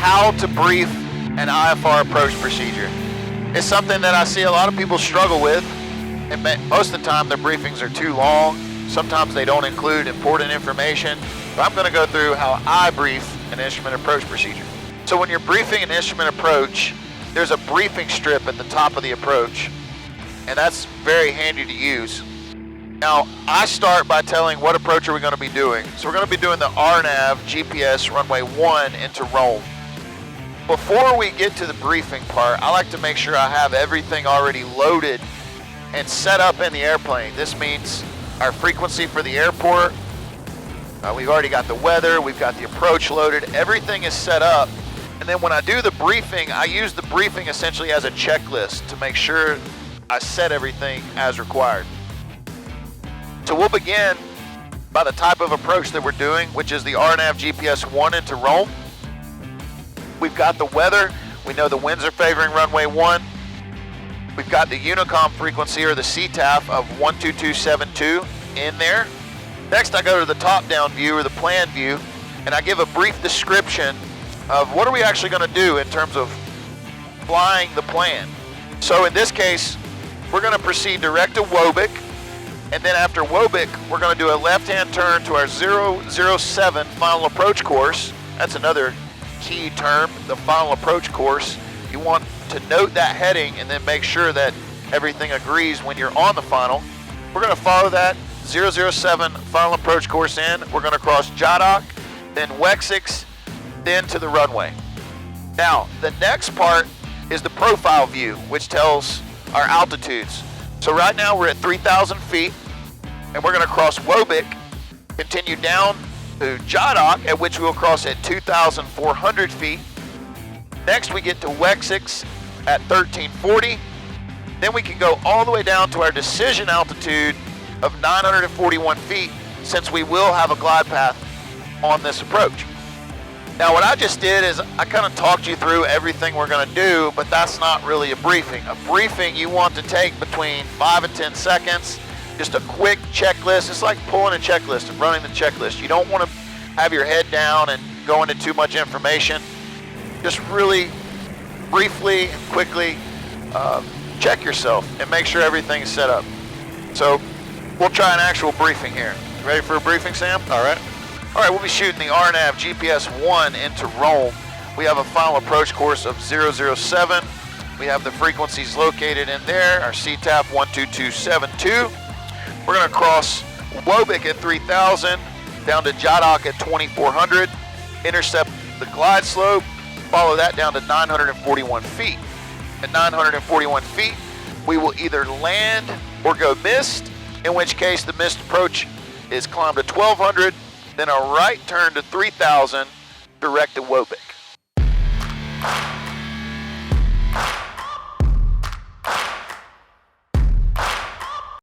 how to brief an IFR approach procedure. It's something that I see a lot of people struggle with, and most of the time their briefings are too long. Sometimes they don't include important information. But I'm going to go through how I brief an instrument approach procedure. So when you're briefing an instrument approach, there's a briefing strip at the top of the approach, and that's very handy to use. Now, I start by telling what approach are we going to be doing. So we're going to be doing the RNAV GPS runway 1 into Rome. Before we get to the briefing part, I like to make sure I have everything already loaded and set up in the airplane. This means our frequency for the airport. We've already got the weather, we've got the approach loaded, everything is set up. And then when I do the briefing, I use the briefing essentially as a checklist to make sure I set everything as required. So we'll begin by the type of approach that we're doing, which is the RNAV GPS 1 into Rome. We've got the weather. We know the winds are favoring runway 1. We've got the Unicom frequency, or the CTAF, of 12272 in there. Next, I go to the top-down view, or the plan view, and I give a brief description of what are we actually going to do in terms of flying the plan. So in this case, we're going to proceed direct to Wobic, and then after Wobic, we're going to do a left-hand turn to our 007 final approach course. That's another key term, the final approach course. You want to note that heading and then make sure that everything agrees when you're on the final. We're going to follow that 007 final approach course in. We're going to cross Jadok, then Wexix, then to the runway. Now, the next part is the profile view, which tells our altitudes. So right now we're at 3,000 feet, and we're going to cross Wobic, continue down to Jadok, at which we'll cross at 2,400 feet. Next we get to Wexix at 1,340. Then we can go all the way down to our decision altitude of 941 feet, since we will have a glide path on this approach. Now what I just did is I kind of talked you through everything we're going to do, but that's not really a briefing. A briefing you want to take between 5 and 10 seconds, just a quick checklist. It's like pulling a checklist and running the checklist. You don't want to have your head down and go into too much information. Just really briefly and quickly check yourself and make sure everything's set up. So we'll try an actual briefing here. Ready for a briefing, Sam? All right. All right, we'll be shooting the RNAV GPS 1 into Rome. We have a final approach course of 007. We have the frequencies located in there, our CTAF 12272. We're going to cross Wobic at 3,000, down to Jadok at 2,400, intercept the glide slope, follow that down to 941 feet. At 941 feet, we will either land or go missed, in which case the missed approach is climbed to 1,200, then a right turn to 3,000, direct to Wobic.